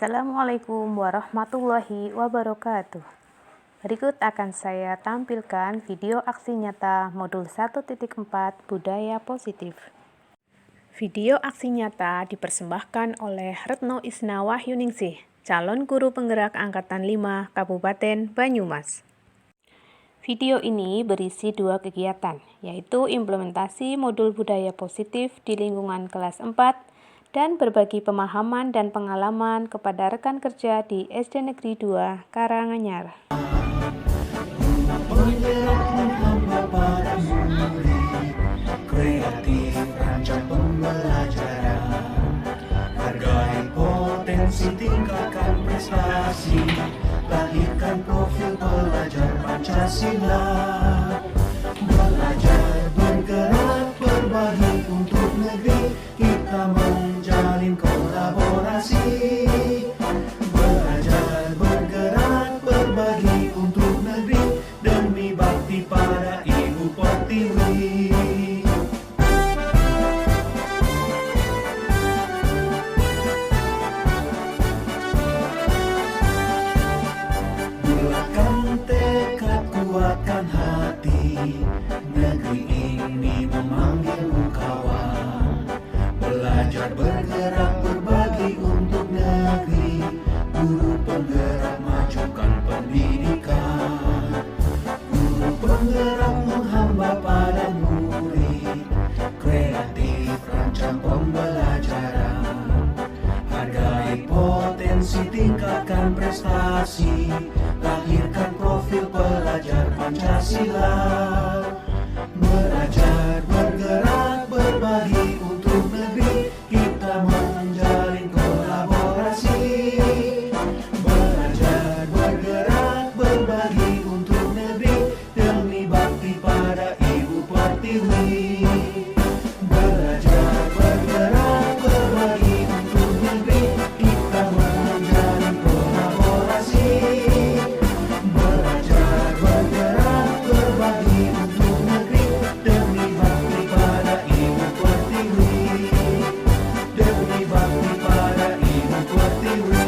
Assalamualaikum warahmatullahi wabarakatuh. Berikut akan saya tampilkan video aksi nyata modul 1.4 Budaya Positif. Video aksi nyata dipersembahkan oleh Retno Isna Wahyuningsih, calon guru penggerak Angkatan 5 Kabupaten Banyumas. Video ini berisi 2 kegiatan, yaitu implementasi modul budaya positif di lingkungan kelas 4 dan berbagi pemahaman dan pengalaman kepada rekan kerja di SD Negeri 2 Karanganyar. Kreatif rancang pembelajaran, hargai potensi, tingkatkan prestasi, lahirkan profil pelajar Pancasila. Belajar, bergerak, berbagi untuk negeri, kita menjalin kolaborasi. Belajar, bergerak, berbagi untuk negeri, demi bakti pada Ibu Pertiwi. Bulatkan tekad, kuatkan hati, negeri ini memanggilmu kawan. Belajar, bergerak, berbagi untuk negeri, guru penggerak majukan pendidikan. Guru penggerak menghamba pada murid, kreatif rancang pembelajaran, hargai potensi, tingkatkan prestasi, lahirkan profil pelajar Pancasila. Belajar, bergerak, berbagi untuk negeri, kita menjalin kolaborasi. Belajar, bergerak, berbagi untuk negeri, demi bakti pada Ibu Pertiwi. Belajar, bergerak, berbagi untuk negeri, kita menjalin kolaborasi. Belajar, bergerak, berbagi untuk negeri, demi bakti pada Ibu Pertiwi. Demi bakti pada Ibu Pertiwi.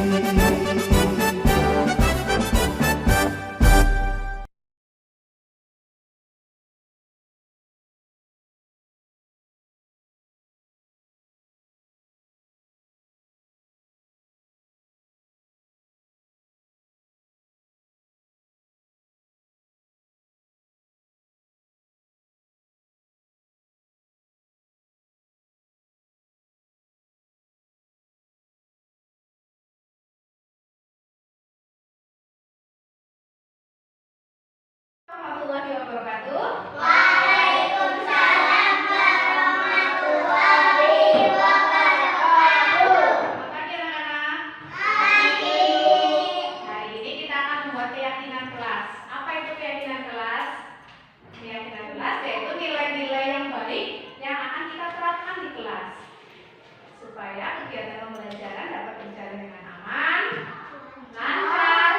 Warahmatullahi wabarakatuh. Waalaikumsalam warahmatullahi wabarakatuh. Selamat pagi anak-anak. Pagi. Hari ini kita akan membuat keyakinan kelas. Apa itu keyakinan kelas? Keyakinan kelas yaitu nilai-nilai yang baik yang akan kita terapkan di kelas, supaya kegiatan pembelajaran dapat berjalan dengan aman, lancar,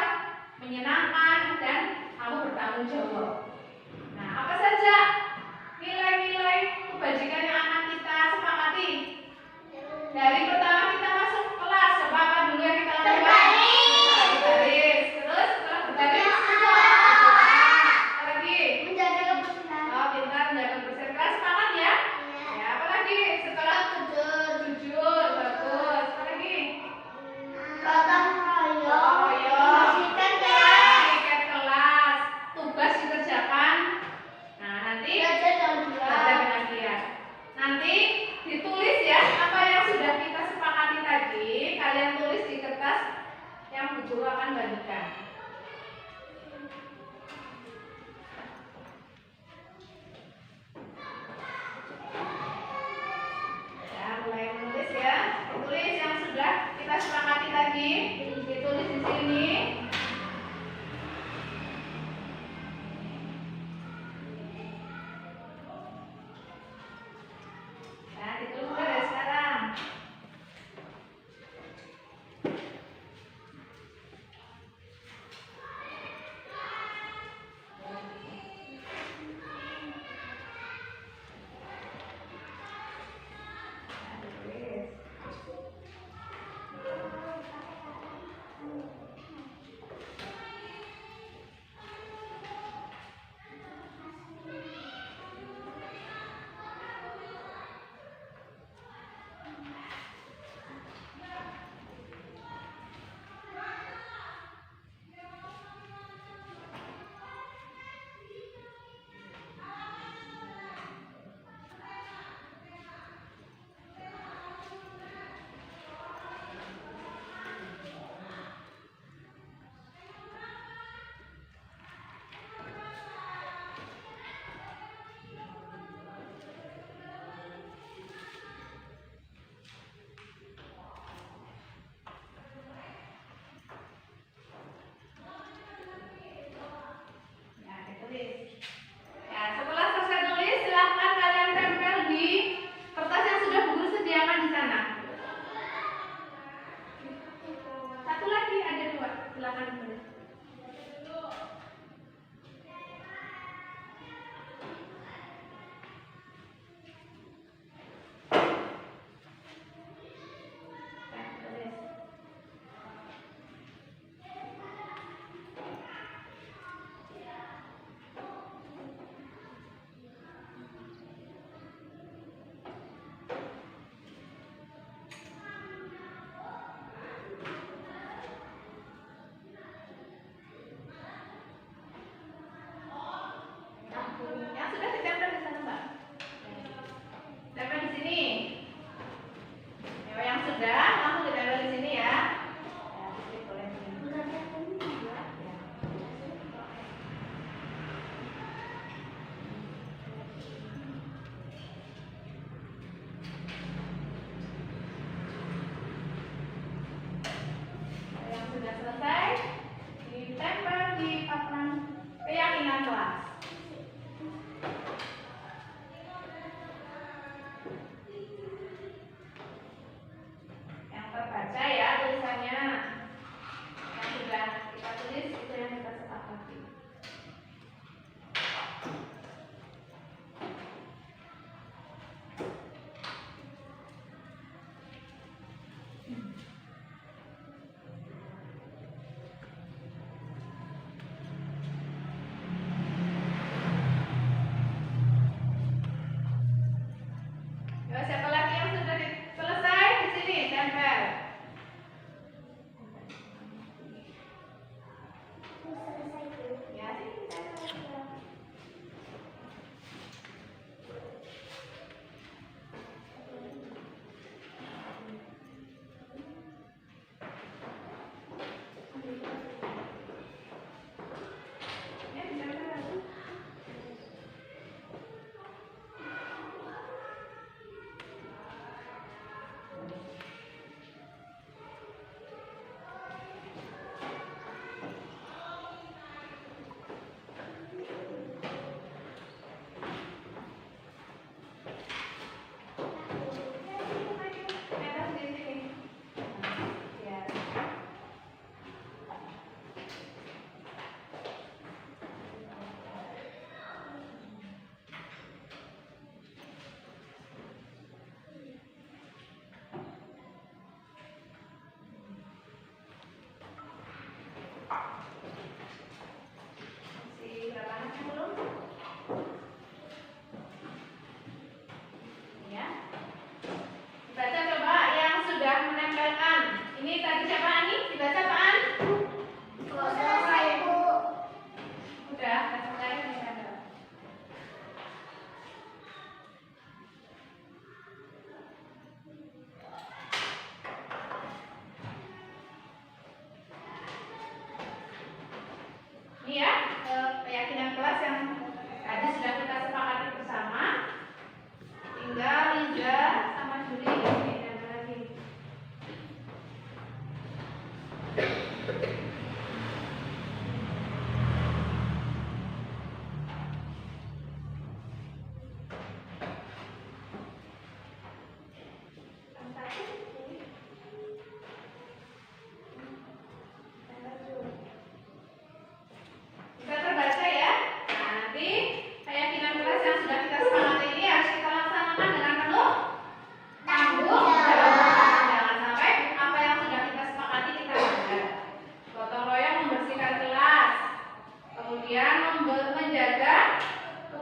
menyenangkan, dan kamu bertanggung jawab. Nah, apa saja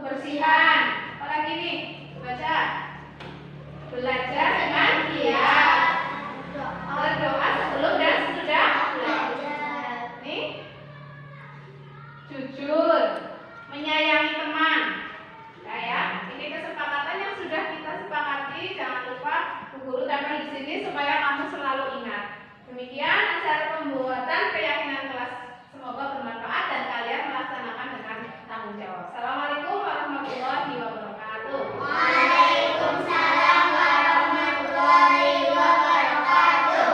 kebersihan. Apalagi nih? Baca. Belajar dengan giat. Berdoa sebelum dan sesudah belajar. Nih. Jujur. Menyayangi teman. Nah ya, ini kesepakatan yang sudah kita sepakati. Jangan lupa Bu Guru tempel di sini supaya kamu selalu ingat. Demikian acara pembuatan keyakinan kelas. Semoga bermanfaat dan kalian melaksanakan dengan tanggung jawab. Assalamualaikum warahmatullahi wabarakatuh. Waalaikumsalam warahmatullahi wabarakatuh.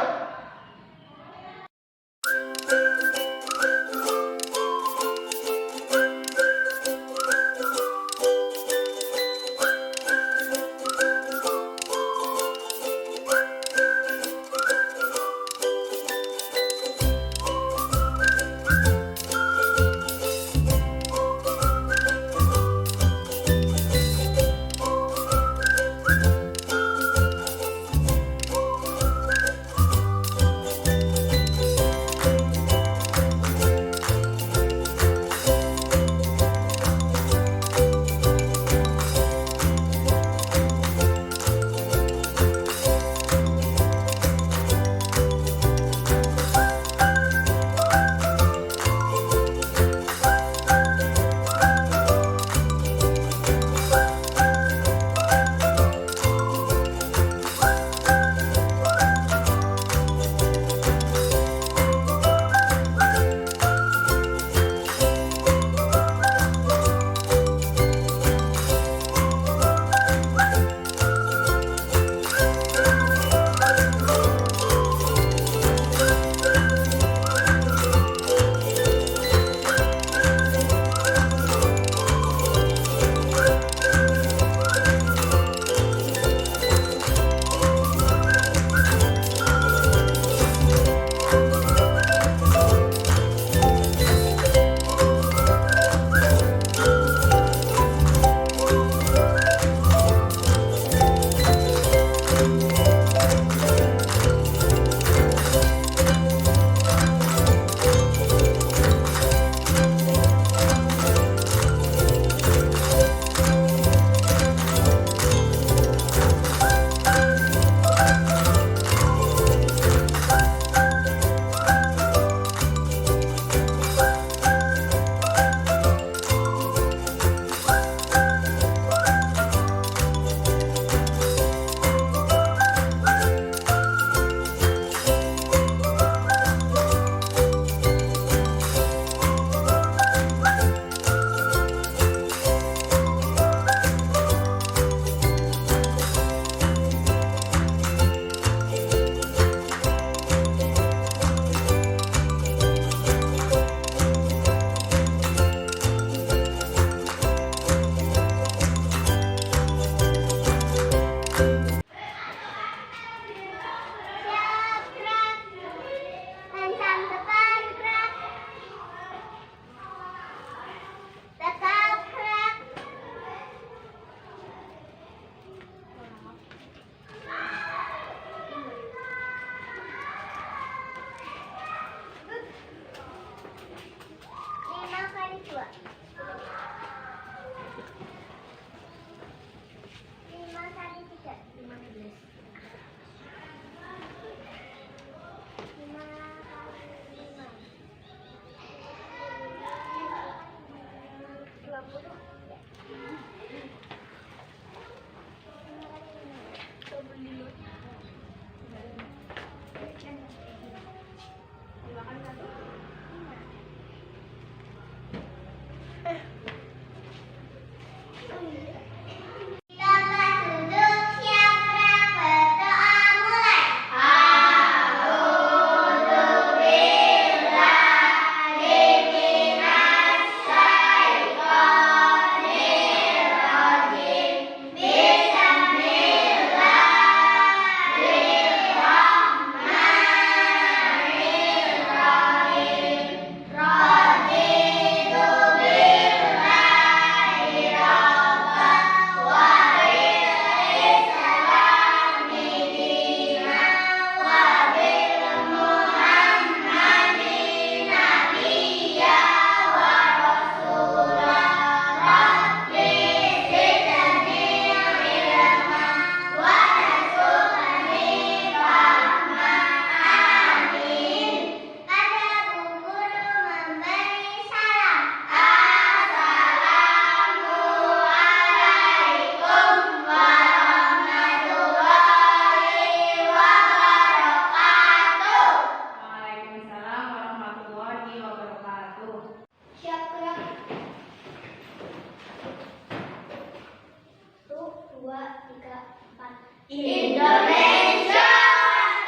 Indonesia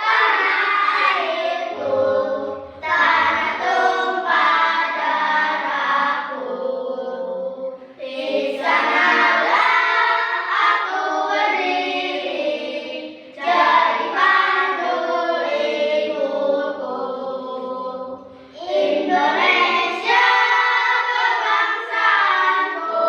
tanah airku, tanah tumpah darahku. Di sanalah aku berdiri, jadi pandu ibuku. Indonesia kebangsaanku,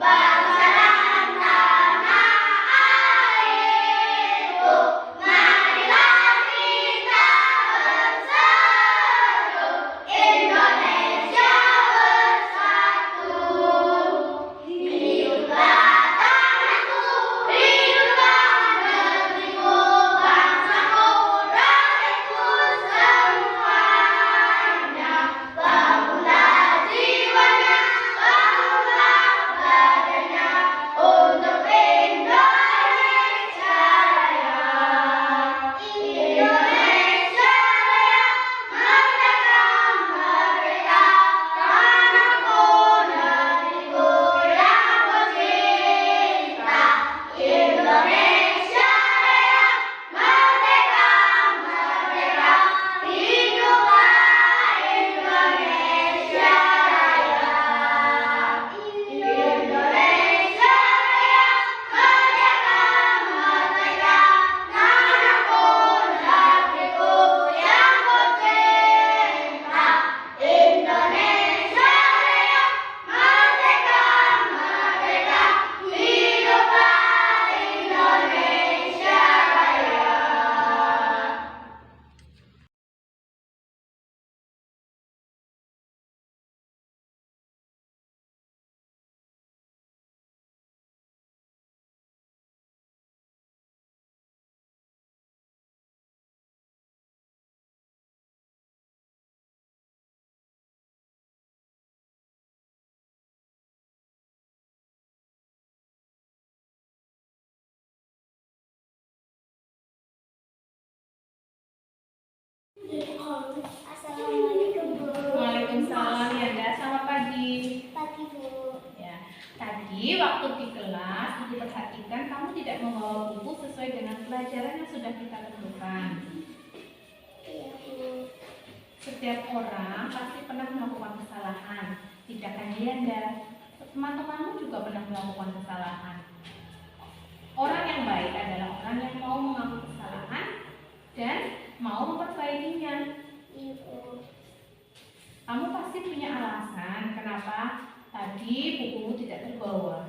bangsa dan tanah airku. Marilah kita bersatu, Indonesia bersatu. Hiduplah tanahku, hiduplah negeriku, bangsaku, rakyatku semuanya. Bangunlah jiwanya, bangunlah badannya untuk Indonesia Raya. Indonesia Raya, merdeka, merdeka, tanahku, negeriku yang ku cinta. Indonesia Raya, merdeka, merdeka, hiduplah Indonesia Raya. Indonesia Raya, merdeka, merdeka, tanahku, negeriku yang ku cinta. Indonesia Raya, merdeka, merdeka, hiduplah Indonesia Raya. Assalamualaikum Bu. Waalaikumsalam Yanda, selamat pagi. Pagi Bu. Ya, tadi waktu di kelas diperhatikan kamu tidak membawa buku sesuai dengan pelajaran yang sudah kita tentukan. Iya Bu. Setiap orang pasti pernah melakukan kesalahan. Tidak hanya Yanda, teman-temanmu juga pernah melakukan kesalahan. Orang yang baik adalah orang yang mau mengaku kesalahan dan mau memperbaikinya. Iya Bu. Kamu pasti punya alasan kenapa tadi bukumu tidak terbawa.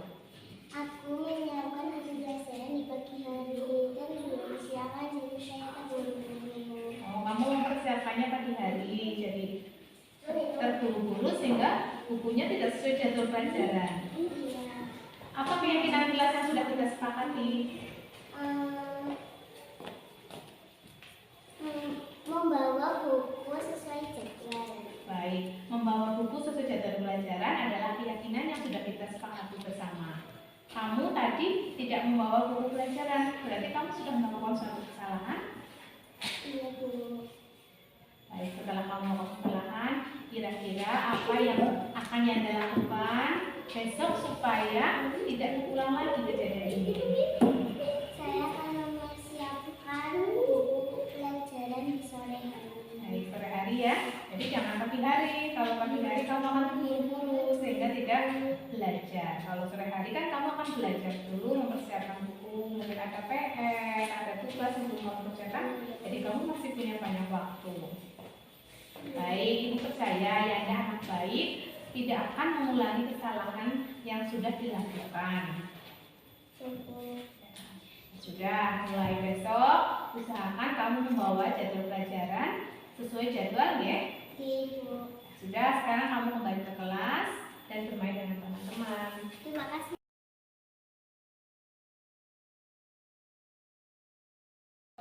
Aku menyiapkan hasil pelajaran di pagi hari dan sudah persiapan jadi saya terburu-buru. Oh, kamu mempersiapkannya pagi hari, jadi terburu-buru sehingga bukunya tidak sesuai jadwal pelajaran. Iya. Apa keyakinan kelas yang sudah kita sepakati? Membawa buku sesuai jadwal. Baik, membawa buku sesuai jadwal pelajaran adalah keyakinan yang sudah kita sepakati bersama. Kamu tadi tidak membawa buku pelajaran, berarti kamu sudah melakukan suatu kesalahan. Iya Bu. Baik, setelah kamu melakukan kesalahan, kira-kira apa yang akan Yanda lakukan besok supaya tidak terulang lagi kejadian ini? Saya akan mempersiapkan buku pelajaran di sore hari. Baik, sore hari ya. Jadi jangan pagi hari. Kalau pagi hari kamu akan terburu-buru sehingga tidak belajar. Kalau sore hari kan kamu akan belajar dulu, mempersiapkan buku, mungkin ada PR, ada tugas yang belum kamu kerjakan. Jadi kamu masih punya banyak waktu. Baik, ibu percaya Yanda anak baik tidak akan mengulangi kesalahan yang sudah dilakukan. Sudah, mulai besok usahakan kamu membawa jadwal pelajaran sesuai jadwal ya. Ibu. Sudah, sekarang kamu kembali ke kelas dan bermain dengan teman-teman. Terima kasih.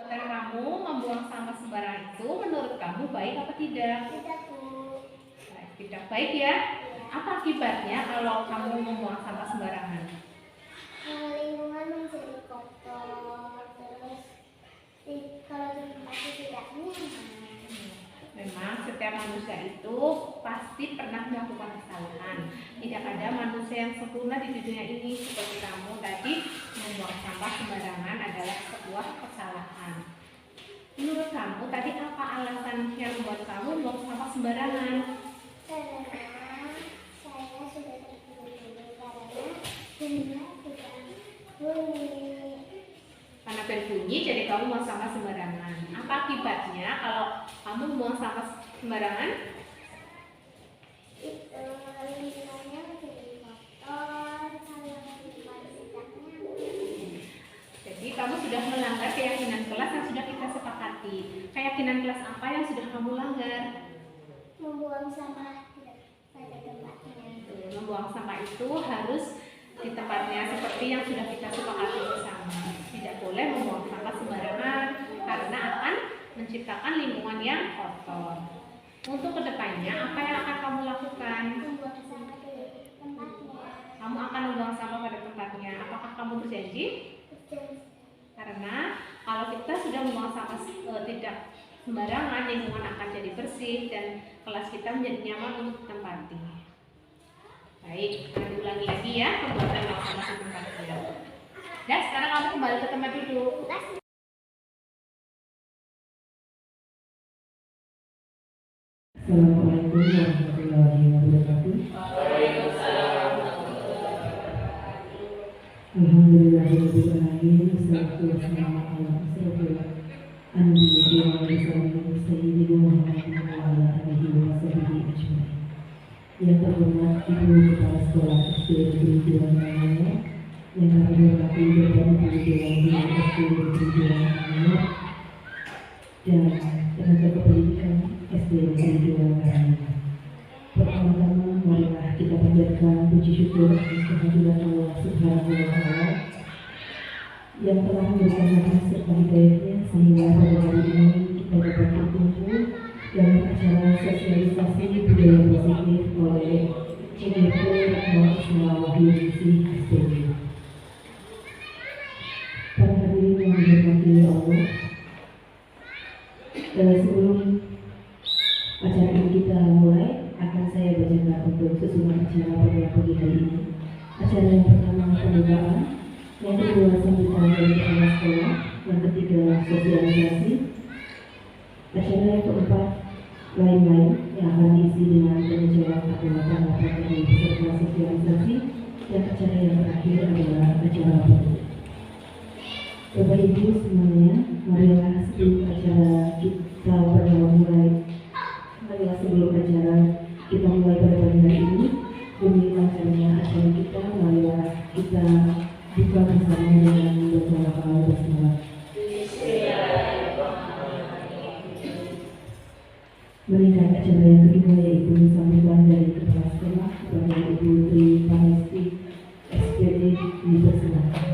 Perbuatan kamu membuang sampah sembarangan itu menurut kamu baik apa tidak? Tidak Bu. Baik, tidak baik ya. Apa akibatnya kalau kamu membuang sampah sembarangan? Lingkungan menjadi kotor, terus kalau di tempat itu tidak nyaman. Memang setiap manusia itu pasti pernah melakukan kesalahan. Tidak ada manusia yang yang sempurna di dunia ini seperti kamu tadi. Membuang sampah sembarangan adalah sebuah kesalahan. Menurut kamu tadi apa alasan yang membuat kamu membuang sampah sembarangan? Karena saya sudah terburu-buru karena dunia sudah bunyi. Karena berbunyi jadi kamu membuang sampah sembarangan. Apa akibatnya kalau kamu membuang sampah sembarangan? Itu lingkungannya menjadi kotor, kalau tempat tidaknya. Jadi kamu sudah melanggar keyakinan kelas yang sudah kita sepakati. Keyakinan kelas apa yang sudah kamu langgar? Membuang sampah tidak pada tempatnya. Membuang sampah itu harus di tempatnya seperti yang sudah kita sepakati bersama. Tidak boleh membuang sampah sembarangan karena akan menciptakan lingkungan yang kotor. Untuk kedepannya, apa yang akan kamu lakukan? Membuang sampah pada tempatnya. Kamu akan membuang sampah pada tempatnya. Apakah kamu berjanji? Berjanji. Karena kalau kita sudah membuang sampah tidak sembarangan, lingkungan akan jadi bersih dan kelas kita menjadi nyaman untuk ditempati. Baik, kita ulangi lagi ya pembuatan buang sampah di tempatnya. Dan sekarang kamu kembali ke tempat duduk. Assalamualaikum warahmatullahi wabarakatuh. Alhamdulillahirabbil alamin. Wassalatu wassalamu ala asyrofil anbiya'i wal mursalin sayyidina Muhammadin wa ala alihi wa sahbihi ajmain. Yang terhormat Ibu Kepala Sekolah SD Negeri 2 Nangor, yang kami hormati Bapak Ibu Dewan Guru SD Negeri 2 Nangor, dan tenaga kependidikan SD Negeri 2 Nangor. Pertama-tama marilah kita panjatkan puji syukur atas kehadiran Allah Subhanahu wa Ta'ala yang telah memberikan rahmat serta hidayahnya sehingga pada hari ini kita dapat berkumpul dalam acara sosialisasi budaya positif oleh CGP Retno Isma Wahyu Ningsih STB. Para hadirin yang dirahmati Allah, sebelum acara ini kita mulai, akan saya bacakan untuk susunan acara pada pagi hari ini. Acara yang pertama pembukaan, yang kedua sambutan dari kepala sekolah, yang ketiga sosialisasi, acara yang keempat lain-lain yang akan diisi dengan tanya jawab adalah tanggapan dari peserta sosialisasi, dan acara yang terakhir adalah acara penutup. Bapak Ibu semuanya, marilah sebelum acara kita mulai pada pagi hari ini, demi lancarnya acara kita, marilah kita buka bersama dengan membaca lafaz basmalah. Meningkat acara yang kedua yaitu sambutan dari kepala sekolah kepada Ibu Tri Panesti SPD dipersilakan.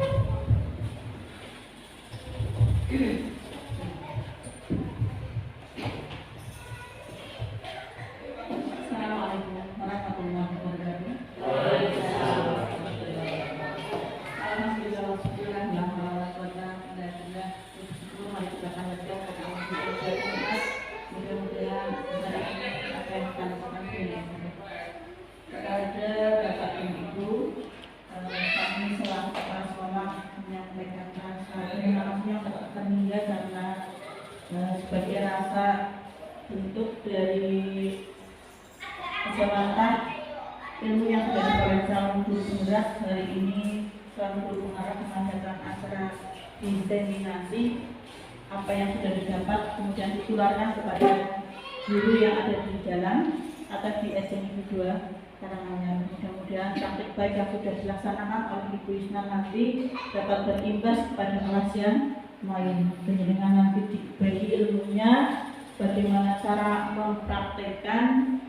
Assalamualaikum warahmatullahi wabarakatuh. Mudah-mudahan apa yang kita lakukan kepada Bapak dan Ibu, kami selaku kepala sekolah menyampaikan terima kasih yang terhingga karena sebagai rasa bentuk dari kejabatan ilmu yang sudah diperoleh calon guru penggerak hari ini calon guru pengarah mengadakan acara diseminasi apa yang sudah didapat kemudian ditularkan kepada guru yang ada di jalan atau di SMK 2 Karanganyar. Mudah-mudahan praktik baik yang sudah dilaksanakan oleh Ibu Isna nanti dapat berimbas kepada kelas yang lain. Penjenengan nanti dibagi ilmunya bagaimana cara mempraktekkan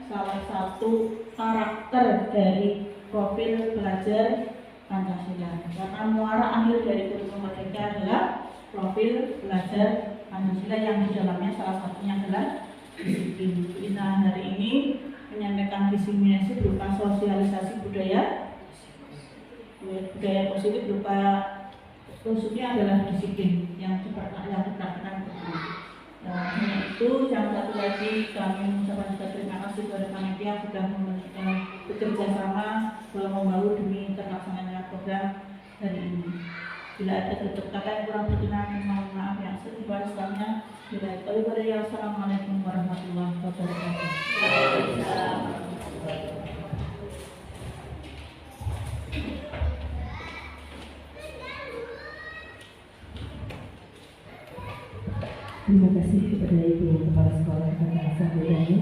salah satu karakter dari profil belajar Pancasila. Karena muara akhir dari kurikulum merdeka adalah profil belajar Pancasila yang di dalamnya salah satunya adalah disiplin. Kita hari ini menyampaikan diseminasi berupa sosialisasi budaya positif berupa khususnya adalah disiplin yang dipraktikkan betul. Itu yang satu lagi kami mengucapkan terima kasih kepada panitia sudah memberikan bekerja sama dalam membaur demi terlaksananya program hari ini. Bila ada tutur kata yang kurang berkenan, mohon maaf yang sebesar-besarnya. Assalamualaikum warahmatullahi wabarakatuh. Terima kasih kepada Ibu Kepala Sekolah atas sambutannya.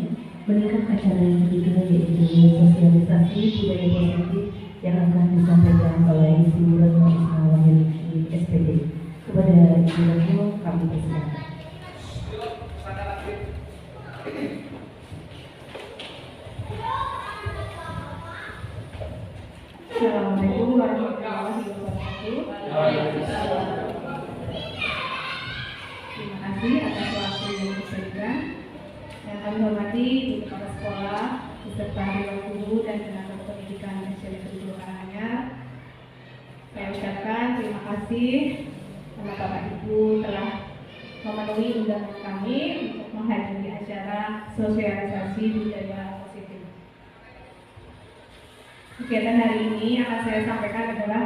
Meningkat acara yang ketiga yaitu sosialisasi budaya positif yang akan disampaikan oleh Ibu Retno Ismail memiliki SPD. Kepada Ibu Retno kami persilakan. Assalamualaikum warahmatullahi wabarakatuh. Terima kasih atas waktu yang diberikan. Yang kami hormati Ibu Kepala Sekolah beserta Dewan Guru dan tenaga pendidikan SDN Negeri Karanganyar. Saya ucapkan terima kasih karena Bapak Ibu telah memenuhi undangan kami untuk menghadiri acara sosialisasi budaya positif. Kegiatan hari ini yang akan saya sampaikan adalah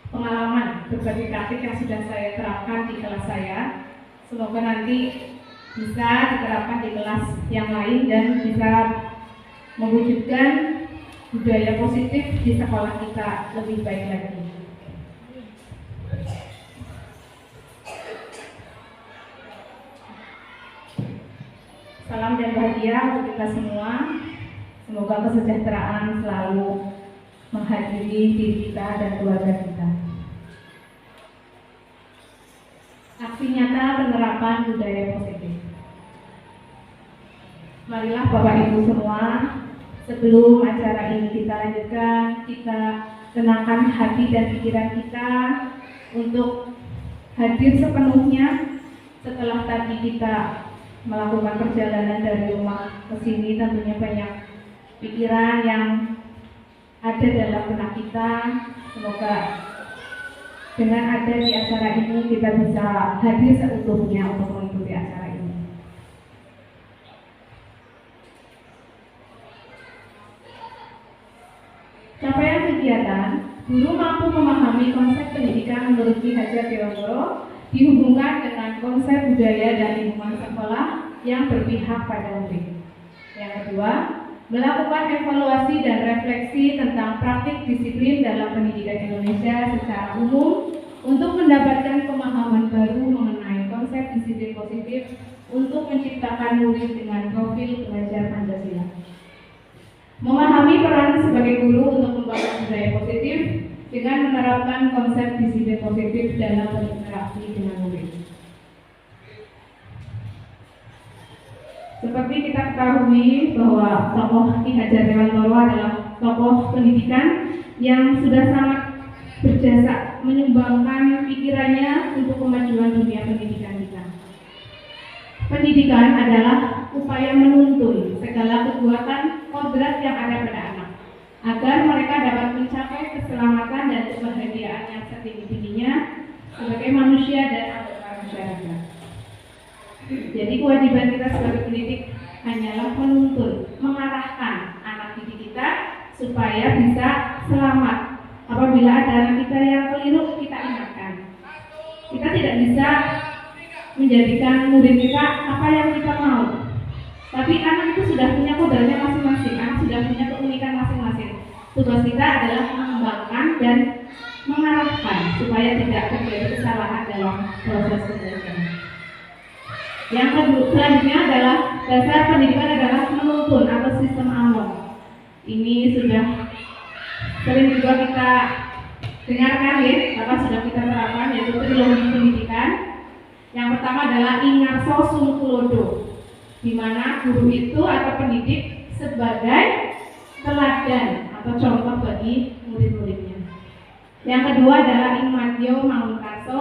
pengalaman berbagai praktik yang sudah saya terapkan di kelas saya. Semoga nanti bisa diterapkan di kelas yang lain dan bisa mewujudkan budaya positif di sekolah kita lebih baik lagi. Salam dan bahagia untuk kita semua. Semoga kesejahteraan selalu menghadiri diri kita dan keluarga kita. Aksi nyata penerapan budaya positif. Marilah Bapak Ibu semua, sebelum acara ini kita lanjutkan, kita tenangkan hati dan pikiran kita untuk hadir sepenuhnya. Setelah tadi kita melakukan perjalanan dari rumah ke sini, tentunya banyak pikiran yang ada dalam benak kita. Semoga dengan ada di acara ini kita bisa hadir seutuhnya untuk mengikuti acara ini. Capaian kegiatan, guru mampu memahami konsep pendidikan menurut Ki Hajar Dewantoro dihubungkan dengan konsep budaya dan lingkungan sekolah yang berpihak pada murid. Yang kedua, melakukan evaluasi dan refleksi tentang praktik disiplin dalam pendidikan Indonesia secara umum untuk mendapatkan pemahaman baru mengenai konsep disiplin positif untuk menciptakan murid dengan profil pelajar Pancasila. Memahami peran sebagai guru untuk membangun budaya positif dengan menerapkan konsep disiplin positif dalam berinteraksi dengan murid. Seperti kita ketahui bahwa tokoh Ki Hajar Dewantoro adalah tokoh pendidikan yang sudah sangat berjasa menyumbangkan pikirannya untuk kemajuan dunia pendidikan kita. Pendidikan adalah upaya menuntun segala kekuatan kodrat yang ada pada anak, agar mereka dapat mencapai keselamatan dan kebahagiaan yang setinggi-tingginya sebagai manusia dan anggota masyarakat. Jadi kewajiban kita sebagai pendidik hanyalah menuntun, mengarahkan anak didik kita supaya bisa selamat. Apabila ada anak kita yang keliru, kita ingatkan. Kita tidak bisa menjadikan murid kita apa yang kita mau. Tapi anak itu sudah punya kodratnya masing-masing, anak sudah punya keunikan masing-masing. Tugas kita adalah mengembangkan dan mengarahkan supaya tidak terjadi kesalahan dalam proses pembelajaran. Yang kedua, selanjutnya adalah dasar pendidikan adalah menuntun atau sistem AMON. Ini sudah sering juga kita dengarkan ya, apa sudah kita terapkan, yaitu trilogi pendidikan. Yang pertama adalah Ingarso Sungkulodo, di mana guru itu atau pendidik sebagai teladan atau contoh bagi murid-muridnya. Yang kedua adalah Ingmadyo Mangunkarso,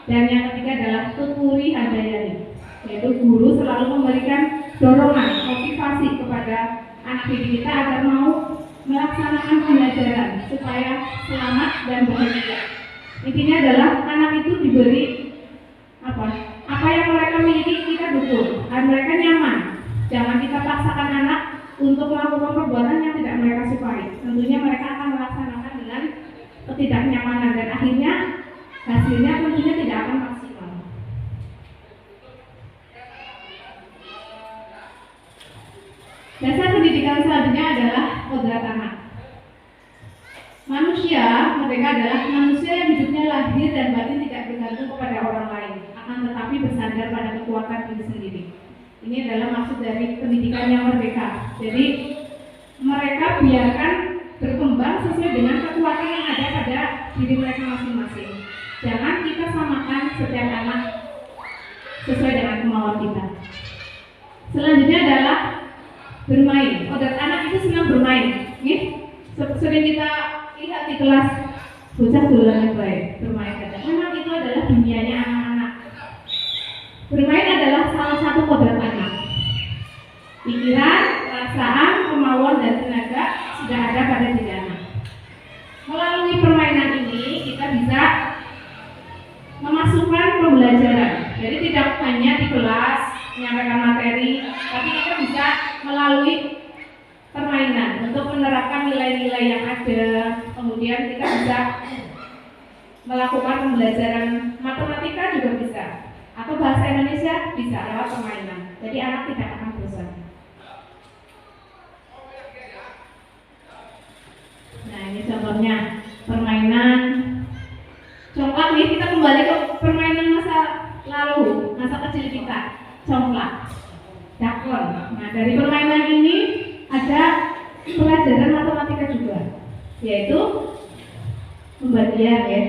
dan yang ketiga adalah Tuturi Handayani, yaitu guru selalu memberikan dorongan, motivasi kepada anak didik kita agar mau melaksanakan pembelajaran supaya selamat dan bahagia. Intinya adalah anak itu diberi apa yang mereka miliki kita dukung, agar mereka nyaman. Jangan kita paksakan anak untuk melakukan perbuatan yang tidak mereka sukai. Tentunya mereka akan melaksanakan dengan ketidaknyamanan dan akhirnya hasilnya tentunya tidak akan maksimal. Dasar pendidikan selanjutnya adalah kodrat anak. Manusia, mereka adalah manusia yang hidupnya lahir dan batin tidak bergantung kepada orang lain, akan tetapi bersandar pada kekuatan diri sendiri. Ini adalah maksud dari pendidikan yang merdeka. Jadi mereka biarkan berkembang sesuai dengan kekuatan yang ada pada diri mereka masing-masing. Jangan kita samakan setiap anak sesuai dengan kemauan kita. Selanjutnya adalah bermain. Kodrat anak itu senang bermain. Sering kita lihat di kelas bocah dolanan baik bermain saja. Memang itu adalah dunianya anak-anak. Bermain adalah salah satu kodrat anak. Pikiran, perasaan, kemauan, dan tenaga sudah ada pada diri anak. Melalui permainan ini kita bisa memasukkan pembelajaran. Jadi tidak hanya di kelas menyampaikan materi, tapi kita bisa melalui permainan untuk menerapkan nilai-nilai yang ada. Kemudian kita bisa melakukan pembelajaran matematika juga bisa, atau bahasa Indonesia bisa lewat permainan. Jadi anak tidak akan bosan. Nah, ini contohnya permainan congklak nih. Kita kembali ke permainan masa lalu, masa kecil kita. Congklak, dakon. Nah, dari permainan ini ada pelajaran matematika juga, yaitu pembagian ya.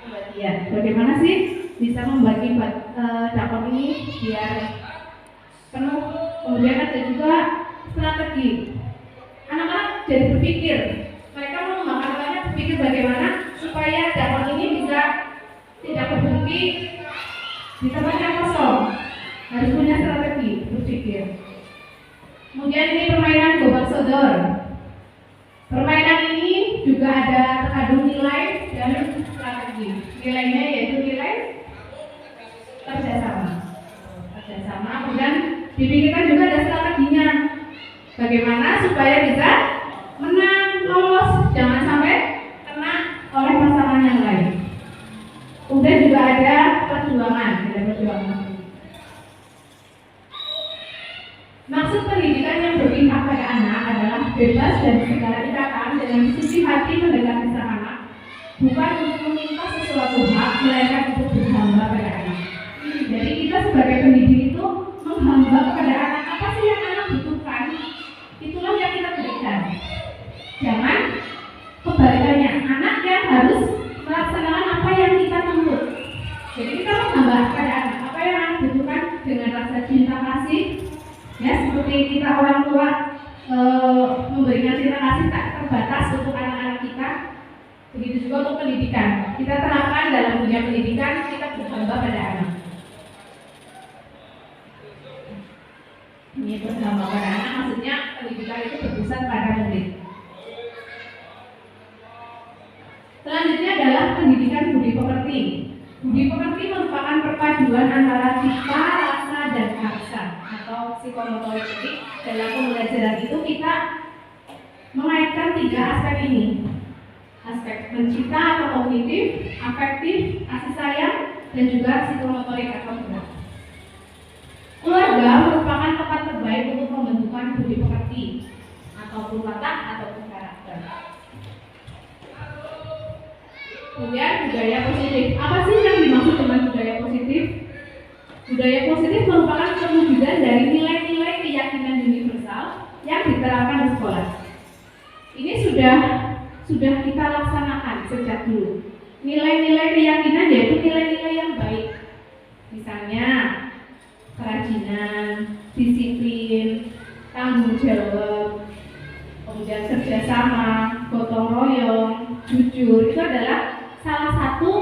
Pembagian. Bagaimana sih bisa membagi dakon ini biar penuh. Kemudian ada juga strategi. Anak-anak jadi berpikir. Mereka mengembangkan berpikir bagaimana supaya dakon ini bisa tidak berhenti di tempat yang kosong. Harus punya strategi berpikir. Kemudian ini permainan gobak sodor. Permainan ini juga ada terkandung nilai dan strategi. Nilainya yaitu nilai kerjasama. Kemudian dipikirkan juga ada strateginya. Bagaimana supaya bisa menang, lolos, jangan sampai kena oleh pasangan yang lain. Kemudian juga ada perjuangan. Maksud pendidikan yang berpihak pada anak adalah bebas dari segala ikatan dengan suci hati mendekati sang anak, bukan untuk meminta sesuatu hak, melainkan untuk berhamba pada anak. Jadi kita sebagai pendidik itu menghamba kepada anak. Apa sih yang anak butuhkan? Itulah yang kita berikan. Jangan kebalikannya, anak yang harus melaksanakan apa yang kita tuntut. Jadi kita menghamba kepada anak. Apa yang anak butuhkan dengan rasa cinta kasih. Ya, seperti kita orang tua memberikan cinta kasih tak terbatas untuk anak-anak kita, begitu juga untuk pendidikan. Kita terapkan dalam dunia pendidikan, kita berhamba pada anak. Ini berhamba pada anak maksudnya pendidikan itu berpusat pada murid. Selanjutnya adalah pendidikan budi pekerti. Budi pekerti merupakan perpaduan antara cita, rasa, dan karsa atau psikomotorik. Jadi dalam pembelajaran itu kita mengaitkan 3 aspek ini. Aspek mencita atau kognitif, afektif, kasih sayang, dan juga psikomotorik atau gerak. Keluarga merupakan tempat terbaik untuk pembentukan budi pekerti ataupun watak ataupun karakter. Kemudian budaya positif. Apa sih yang dimaksud dengan budaya positif? Budaya positif merupakan perwujudan dari nilai-nilai keyakinan universal yang diterapkan di sekolah. Ini sudah kita laksanakan sejak dulu. Nilai-nilai keyakinan yaitu nilai-nilai yang baik. Misalnya kerajinan, disiplin, tanggung jawab, kemudian kerjasama, gotong royong, jujur. Itu adalah salah satu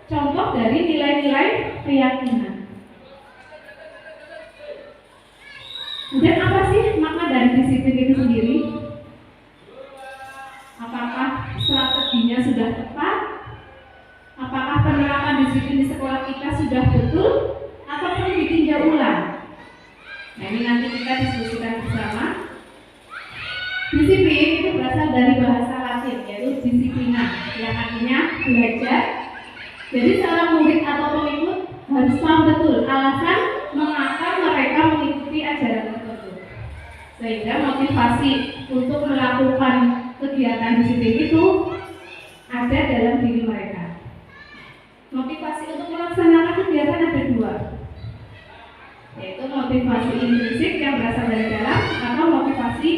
contoh dari nilai-nilai keyakinan. Kemudian apa sih makna dari disiplin itu sendiri? Apakah strateginya sudah tepat? Apakah penerapan disiplin di sekolah kita sudah betul? Atau perlu ditinjau ulang? Nah, ini nanti kita diskusikan bersama. Disiplin itu berasal dari bahasa Latin, yaitu disiplina, yang artinya belajar. Jadi seorang murid atau pengikut harus tahu betul alasan mengapa mereka mengikuti ajaran tertentu, sehingga motivasi untuk melakukan kegiatan disiplin itu ada dalam diri mereka. Motivasi untuk melaksanakan kegiatan ada dua, yaitu motivasi intrinsik yang berasal dari dalam atau motivasi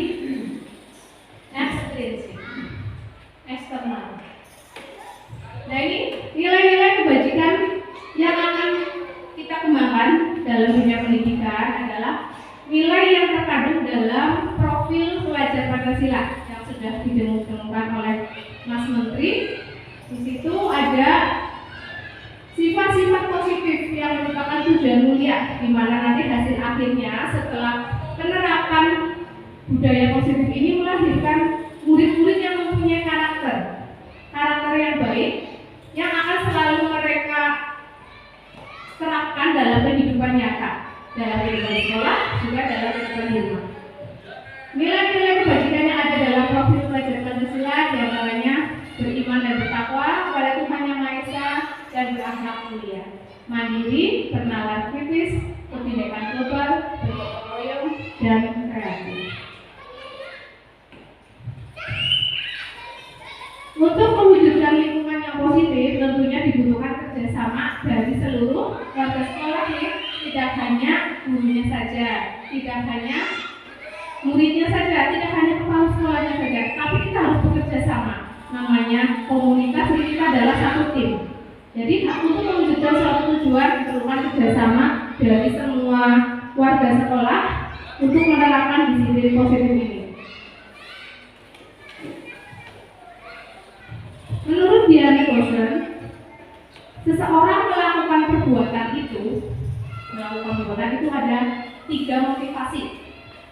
ekstrinsik, eksternal. Nah, ini nilai-nilai kebajikan yang akan kita kembangkan dalam dunia pendidikan adalah nilai yang terkandung dalam profil pelajar Pancasila yang sudah didengungkan oleh Mas Menteri. Di situ ada sifat-sifat positif yang merupakan tujuan mulia, di mana nanti hasil akhirnya setelah penerapan budaya positif ini melahirkan murid-murid yang mempunyai karakter yang baik, yang akan selalu mereka terapkan dalam kehidupan nyata, dalam kehidupan sekolah, juga dalam kehidupan di rumah. Nilai-nilai kebajikan yang ada dalam profil pelajar Pancasila diantaranya beriman dan bertakwa kepada Tuhan Yang Maha Esa dan berakhlak mulia, mandiri, bernalar kritis, kebinekaan global, bergotong royong, dan kreatif. Untuk mewujudkan lingkungan yang positif, tentunya dibutuhkan kerjasama dari seluruh warga sekolah ya, tidak hanya gurunya saja, tidak hanya muridnya saja, tidak hanya kepala sekolahnya saja, tapi kita harus bekerja sama. Namanya komunitas, kita adalah satu tim. Jadi untuk mewujudkan suatu tujuan diperlukan kerjasama dari semua warga sekolah untuk menerapkan disiplin positif ini. Menurut Diane Kosen, seseorang melakukan perbuatan itu ada 3 motivasi.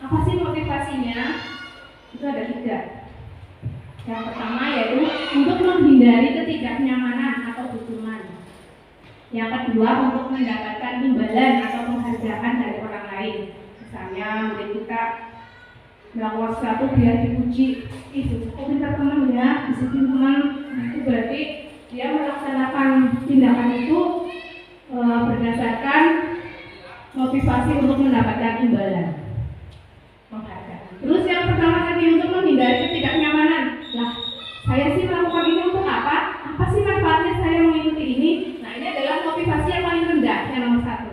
Apa sih motivasinya? Itu ada 3. Yang pertama yaitu untuk menghindari ketidaknyamanan atau hukuman. Yang kedua untuk mendapatkan imbalan atau penghargaan dari orang lain. Misalnya murid kita melakukan sesuatu biar dipuji, itu pintar teman ya, disiplin teman. Nah, itu berarti dia melaksanakan tindakan itu berdasarkan motivasi untuk mendapatkan imbalan, penghargaan. Terus yang pertama tadi untuk menghindari ketidaknyamanan. Lah, saya sih melakukan ini untuk apa? Apa sih manfaatnya saya mengikuti ini? Nah, ini adalah motivasi yang paling rendah, yang nomor 1.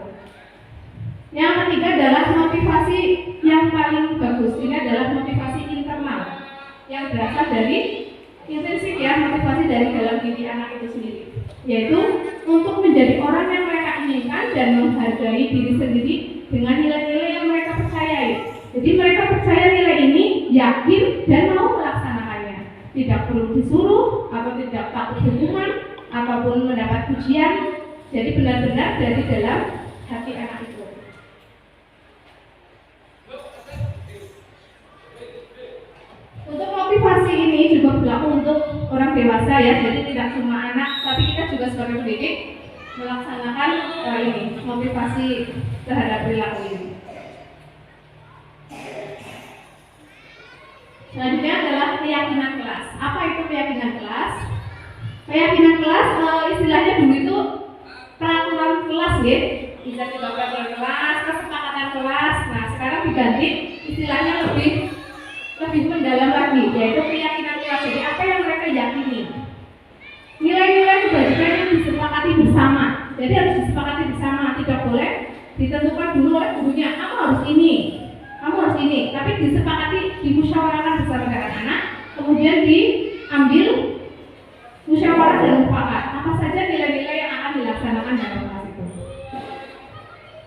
Yang ketiga adalah motivasi yang paling bagus. Ini adalah motivasi internal yang berasal dari intrinsik ya, motivasi dari dalam diri anak itu sendiri, yaitu untuk menjadi orang yang mereka inginkan dan menghargai diri sendiri dengan nilai-nilai yang mereka percayai. Jadi mereka percaya nilai ini, yakin dan mau melaksanakannya. Tidak perlu disuruh atau tidak takut hukuman ataupun mendapat pujian. Jadi benar-benar dari dalam hati anak itu. Untuk motivasi ini juga berlaku untuk orang dewasa ya, jadi tidak cuma anak, tapi kita juga sebagai pendidik melaksanakan ini motivasi terhadap perilaku ini. Selanjutnya adalah keyakinan kelas. Apa itu keyakinan kelas? Keyakinan kelas istilahnya dulu itu peraturan kelas ya, bisa juga peraturan kelas, kesepakatan kelas. Nah sekarang diganti istilahnya lebih mendalam lagi, yaitu keyakinan kelas. Jadi apa yang mereka yakini, nilai-nilai kebajikan yang disepakati bersama. Jadi harus disepakati bersama, tidak boleh ditentukan dulu oleh gurunya, kamu harus ini, tapi disepakati, dimusyawarahkan bersama dengan anak, kemudian diambil musyawarah dan mufakat apa saja nilai-nilai yang akan dilaksanakan dalam kelas itu.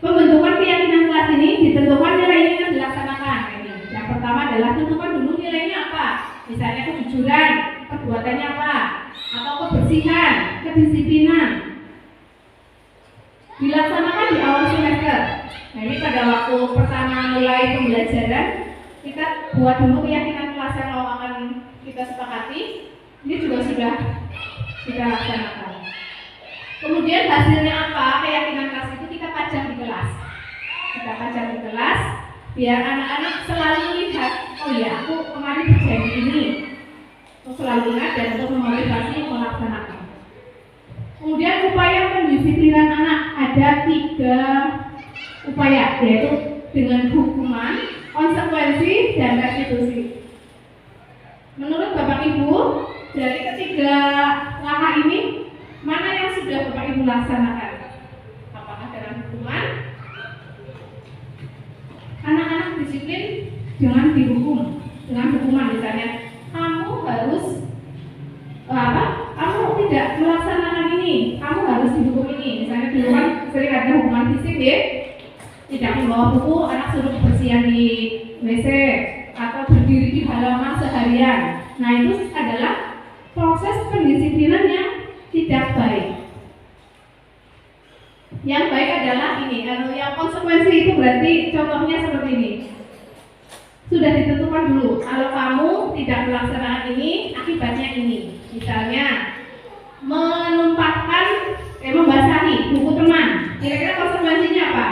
Pembentukan keyakinan kelas ini ditentukan nilai-nilai yang dilaksanakan. Yang pertama adalah tentukan dulu nilainya apa, misalnya kejujuran, perbuatannya apa, atau kebersihan, kedisiplinan. Dilaksanakan di awal semester. Nah ini pada waktu pertama mulai pembelajaran, kita buat dulu keyakinan kelas yang akan kita sepakati. Ini juga sudah kita laksanakan. Kemudian hasilnya apa? Keyakinan kelas itu kita pajang di kelas. biar anak-anak selalu lihat, oh ya aku kemarin berjanji ini, untuk selalu ingat dan untuk memotivasi melaksanakan. Kemudian upaya pendisiplinan anak ada 3 upaya, yaitu dengan hukuman, konsekuensi, dan restitusi. Menurut Bapak Ibu, dari ketiga langkah ini, mana yang sudah Bapak Ibu laksanakan? Apakah dengan hukuman? Anak-anak disiplin dengan dihukum, dengan hukuman misalnya, kamu harus kamu tidak melaksanakan ini, kamu harus dihukum ini. Misalnya dulu kan sering ada hukuman fisik ya, tidak membawa buku, anak suruh bersihan di WC atau berdiri di halaman seharian. Nah itu adalah proses pendisiplinan yang tidak baik. Yang baik adalah ini, kalau yang konsekuensi itu berarti contohnya seperti ini. Sudah ditentukan dulu, kalau kamu tidak melaksanakan ini, akibatnya ini. Misalnya membasahi buku teman, kira-kira konsekuensinya apa?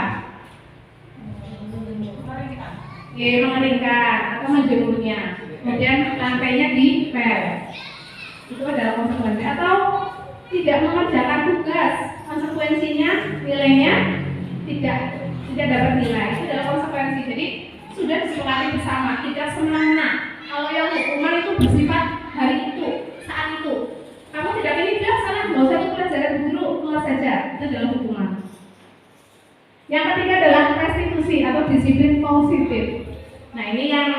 Mengeringkan atau menjemurnya, kemudian lantainya dipel, itu adalah konsekuensi. Atau tidak mengerjakan tugas, konsekuensinya nilainya tidak dapat nilai, itu adalah konsekuensi. Jadi sudah disepakati bersama, tidak semena-mena. Kalau yang hukuman itu bersifat hari itu, saat itu, kamu tidak ini tidak salah, nggak usah ikut pelajaran guru, keluar saja, itu adalah hukuman. Yang ketiga adalah restitusi atau disiplin positif. Nah ini yang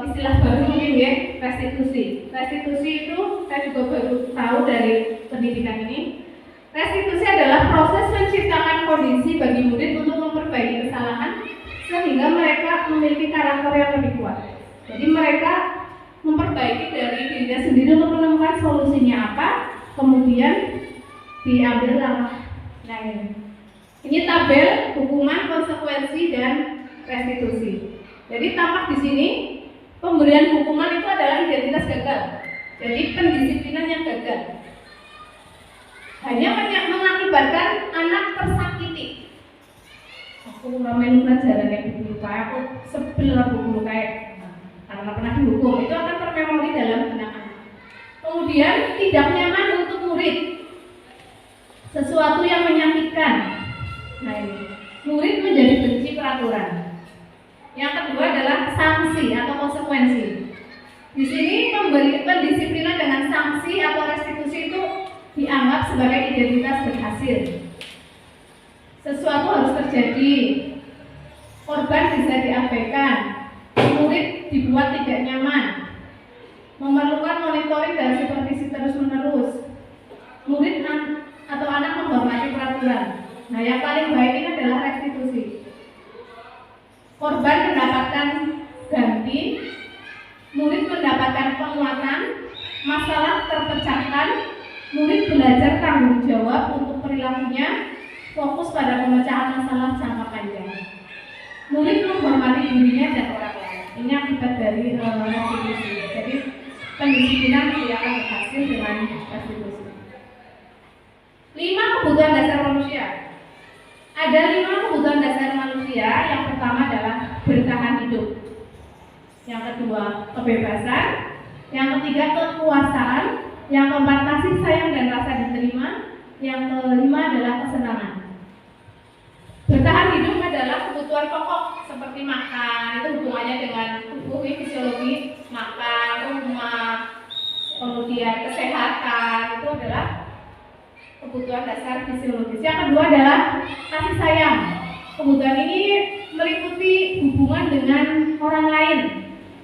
istilah baru mungkin ya, restitusi. Restitusi itu saya juga baru tahu dari pendidikan ini. Restitusi adalah proses menciptakan kondisi bagi murid untuk memperbaiki kesalahan sehingga mereka memiliki karakter yang lebih kuat. Jadi mereka memperbaiki dari dirinya sendiri untuk menemukan solusinya apa, kemudian diambil langkah lain. Ini tabel hukuman, konsekuensi, dan restitusi. Jadi tampak di sini pemberian hukuman itu adalah identitas gagal. Jadi pendisiplinan yang gagal hanya mengakibatkan anak tersakiti. Aku ramen pelajaran yang dulu kayak aku sebel buku kayak karena pernah dihukum, itu akan termemori dalam benak anak. Kemudian tidak nyaman untuk murid, sesuatu yang menyakitkan. Nah ini, murid menjadi benci peraturan. Yang kedua adalah sanksi atau konsekuensi. Di sini pendisiplinan dengan sanksi atau restitusi itu dianggap sebagai identitas berhasil. Sesuatu harus terjadi, korban bisa diabaikan, murid dibuat tidak nyaman, memerlukan monitoring dan supervisi terus-menerus, murid atau anak menghormati peraturan. Nah yang paling baik ini adalah restitusi. Korban mendapatkan ganti, murid mendapatkan penguatan, masalah terpecahkan, murid belajar tanggung jawab untuk perilakunya, fokus pada pemecahan masalah jangka panjang. Murid menghormati dirinya dan orang lain. Ini akibat dari restitusi. Jadi pendisiplinan tidak akan berhasil dengan restitusi. 5 kebutuhan dasar manusia. Ada 5 kebutuhan dasar manusia. Yang pertama adalah bertahan hidup. Yang kedua kebebasan. Yang ketiga kekuasaan. Yang keempat kasih sayang dan rasa diterima. Yang kelima adalah kesenangan. Bertahan hidup adalah kebutuhan pokok seperti makan, itu hubungannya dengan tubuh, fisiologi, makan, rumah, kemudian kesehatan, itu adalah kebutuhan dasar fisiologis. Yang kedua adalah kasih sayang. Kebutuhan ini meliputi hubungan dengan orang lain,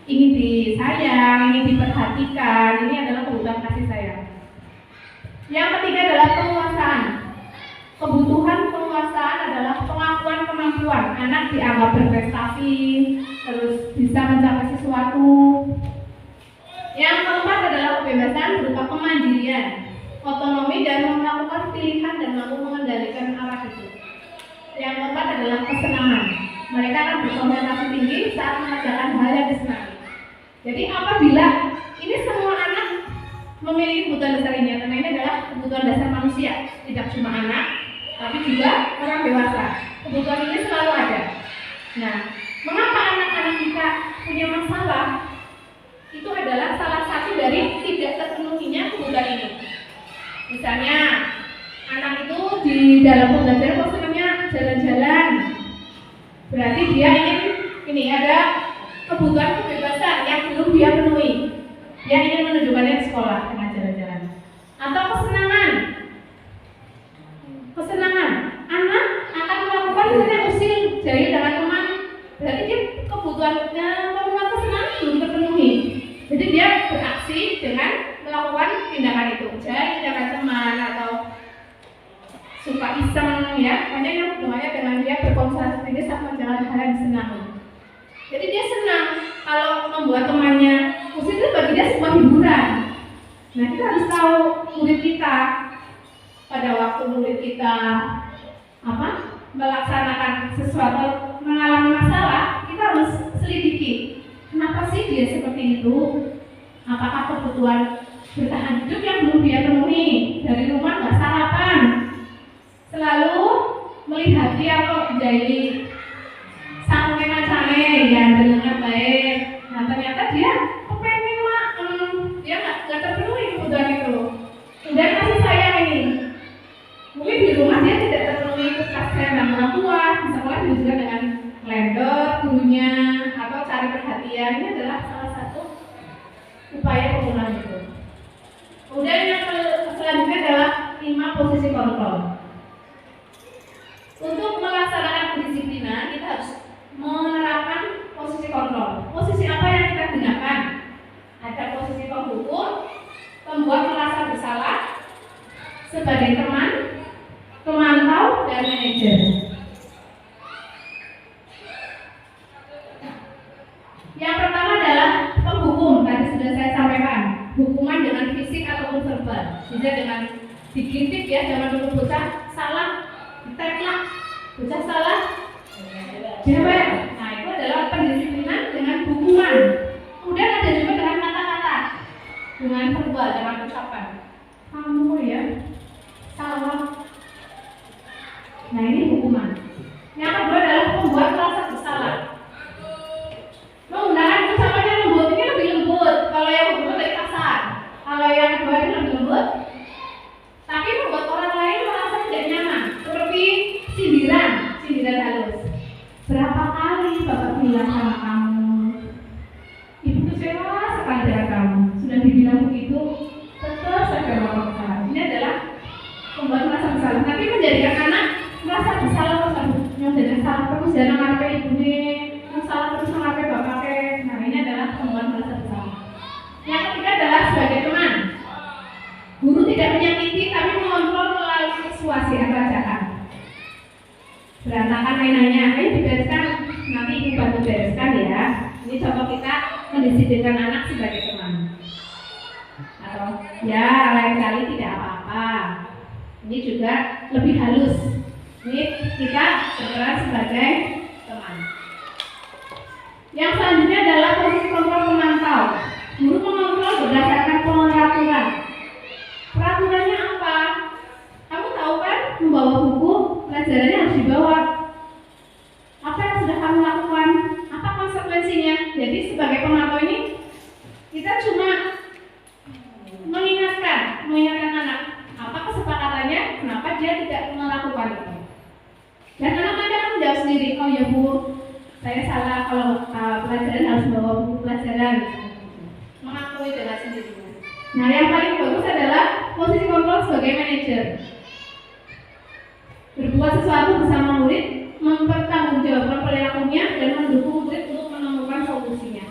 ingin disayang, ingin diperhatikan, ini adalah kebutuhan kasih sayang. Yang ketiga adalah penguasaan. Kebutuhan penguasaan adalah pengakuan kemampuan. Anak dianggap berprestasi, terus bisa mencapai sesuatu. Yang keempat adalah kebebasan berupa kemandirian, otonomi dan melakukan pilihan dan mampu mengendalikan arah hidup. Yang keempat adalah kesenangan. Mereka akan berkonsentrasi tinggi saat mengerjakan hal yang disenangi. Jadi apabila ini semua anak memiliki kebutuhan dasar ini, karena ini adalah kebutuhan dasar manusia, tidak cuma anak, tapi juga orang dewasa. Kebutuhan ini selalu ada. Nah, mengapa anak-anak kita punya masalah? Itu adalah salah satu dari tidak terpenuhinya kebutuhan ini. Misalnya, anak itu di dalam pembelajaran kok senangnya jalan-jalan. Berarti dia ingin ini ada kebutuhan kebebasan yang belum dia penuhi. Dia ingin menunjukkannya di sekolah dengan jalan-jalan. Atau kesenangan. Anak akan melakukan misalnya usil jahit dengan teman. Berarti dia kebutuhannya memenuhi kesenangan belum terpenuhi. Jadi dia beraksi dengan melakukan tindakan itu, jahit dengan teman atau suka iseng ya. Makanya yang hubungannya dengan dia berkonsentrasi saat menjalankan hal yang disenangi. Jadi dia senang kalau membuat temannya musik itu bagi dia sebuah hiburan. Nah, kita harus tahu murid kita pada waktu murid kita melaksanakan sesuatu, mengalami masalah, kita harus selidiki kenapa sih dia seperti itu. Apakah kebutuhan bertahan hidup yang belum dia penuhi, dari rumah nggak sarapan, selalu melihat dia kok jadi sampai macamnya ya dengan baik. Nah, ternyata dia kepengen dia nggak terpenuhi kebutuhan itu. Kemudian kasih sayang ini, mungkin di rumah dia tidak terpenuhi kasih sayang dan orang tua. Di sekolah juga dengan lendor gurunya atau cari perhatian. Ini adalah salah satu upaya pemulihan itu. Kemudian yang selanjutnya adalah 5 posisi kontrol. Untuk melaksanakan kedisiplinan, kita harus menerapkan posisi kontrol. Posisi apa yang kita gunakan? Ada posisi penghukum, pembuat merasa bersalah, sebagai teman, pemantau, dan manajer. Yang pertama adalah penghukum. Tadi sudah saya sampaikan, hukuman dengan fisik ataupun verbal. Bisa dengan digintik ya, jangan dulu bocah salah, diteklak, bocah salah, jewer. Nah, itu adalah pendisiplinan dengan hukuman. Kemudian ada juga dengan kata-kata, dengan verbal, dengan ucapan. Kamu ya salah. Nah, ini hukuman. Yang kedua adalah membuat merasa bersalah. Menggunakan ucapan yang lembut, ini lebih lembut. Kalau yang lembut dari kasar. Kalau yang kedua ini lebih lembut, tapi membuat orang lain merasa tidak nyaman. Seperti sindiran halus. Berapa kali Bapak bilang sama kamu, Ibu kecewa sekali dengan kamu. Sudah dibilang begitu, tetap saja Bapak bersalah. Ini adalah membuat merasa bersalah. Tapi menjadikan anak merasa bersalah yang jadi salah terus jangan ngapain ibu nih, yang salah terus ngapain bapak. Nah, ini adalah membuat merasa bersalah. Yang ketiga adalah sebagai teman. Guru tidak menyakiti tapi mengontrol melalui persuasi atau ajakan. Berantakan mainannya, ayo dibereskan, nanti ibu bantu bereskan ya. Ini contoh kita mendisiplinkan anak sebagai teman. Atau ya lain kali tidak apa-apa. Ini juga lebih halus. Ini kita berperan sebagai teman. Yang selanjutnya adalah posisi kontrol pemantau. Guru mengontrol berdasarkan peraturan. Peraturannya apa? Kamu tahu kan, membawa buku pelajarannya harus dibawa. Apa yang sudah kamu lakukan? Apa konsekuensinya? Jadi sebagai pemantau ini kita cuma mengingatkan anak apa kesepakatannya, kenapa dia tidak melakukan itu. Dan anak nanti akan menjawab sendiri, oh ya Bu, saya salah kalau pelajaran harus bawa buku pelajaran. Mengakui dengan sendirinya. Nah, yang paling bagus adalah posisi kontrol sebagai manajer. Berbuat sesuatu bersama murid, mempertanggungjawabkan perilakunya dan mendukung murid untuk menemukan solusinya.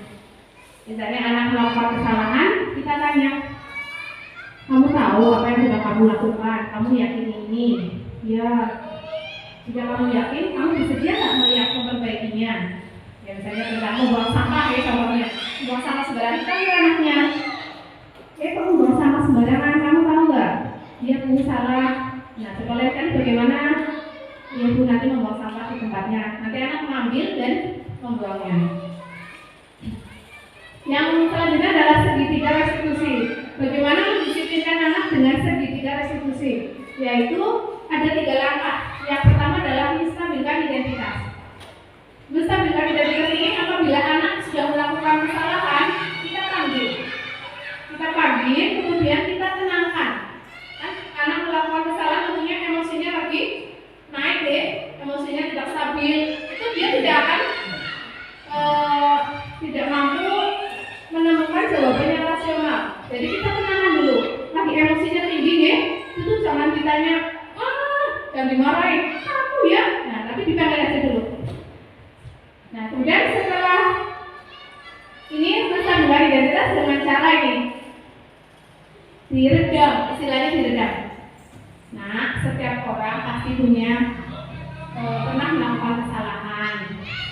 Misalnya anak melakukan kesalahan, kita tanya, kamu tahu apa yang sudah kamu lakukan? Kamu yakin ini? Ya. Jika kamu yakin, kamu bersedia nggak melihat memperbaikinya? Ya misalnya kamu buang sampah ya contohnya, buang sampah sembarangan kan ya anaknya. Kamu buang sampah sembarangan, kamu tahu nggak? Dia punya salah. Nah, coba lihat kan bagaimana ibu nanti membuang sampah di tempatnya. Nanti anak mengambil dan membuangnya. Yang selanjutnya adalah segitiga restitusi. Bagaimana mendisiplinkan anak dengan segitiga restitusi? Yaitu ada 3 langkah. Yang pertama adalah menstabilkan identitas. ditanya, jangan dimarahin, kamu ya. Nah, tapi dipanggil aja dulu. Nah, kemudian setelah ini menstabilkan identitas dengan cara ini diredam, istilahnya diredam. Nah, setiap orang pasti punya pernah melakukan kesalahan.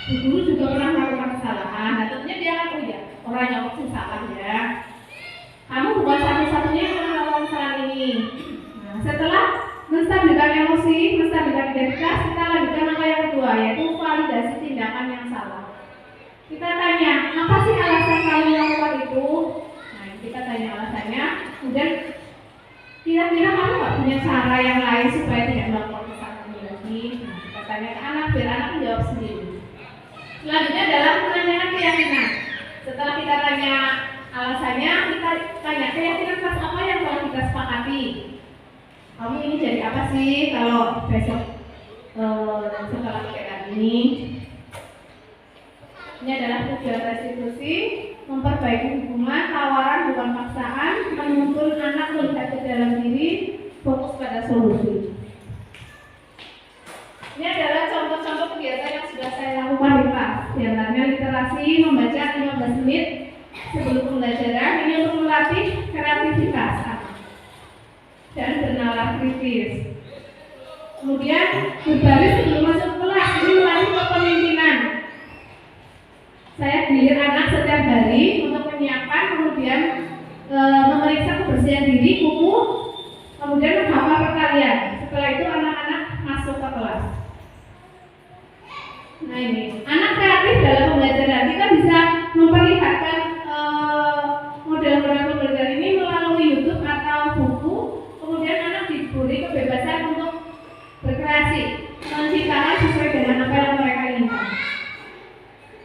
Guru juga pernah melakukan kesalahan. Nah, tentunya dia akan orang yang pasti salah ya. Kamu bukan satu-satunya yang melakukan kesalahan ini. Nah, setelah menstabilkan emosi, menstabilkan identitas, kita lanjutkan langkah yang kedua, yaitu validasi tindakan yang salah. Kita tanya, apa sih alasan kamu melakukan itu? Nah, kita tanya alasannya. Kemudian kira-kira kamu nggak punya cara yang lain supaya tidak melakukan kesalahan ini lagi? Nah, kita tanya ke anak, biar anak menjawab sendiri. Selanjutnya adalah menanyakan keyakinan. Setelah kita tanya alasannya, kita tanya keyakinan pas apa yang telah kita sepakati. Kamu ini jadi apa sih kalau besok setelah kegiatan ini? Ini adalah tujuan restitusi, memperbaiki hubungan, tawaran bukan paksaan, menuntun anak melihat ke dalam diri, fokus pada solusi. Ini adalah contoh-contoh kegiatan yang sudah saya lakukan di kelas. Di antaranya literasi, membaca 15 menit sebelum pembelajaran. Ini untuk melatih kreativitas dan bernalar kritis. Kemudian berbaris sebelum masuk kelas, ini melatih kepemimpinan. Saya gilir anak setiap hari untuk menyiapkan, kemudian memeriksa kebersihan diri, kuku, kemudian menghafal perkalian. Setelah itu anak-anak masuk ke kelas. Nah, ini anak kreatif dalam pembelajaran. Kita bisa memperlihatkan model-model pembelajaran ini melalui YouTube atau buku. Kemudian anak diberi kebebasan untuk berkreasi, menciptakan sesuai dengan apa yang mereka inginkan.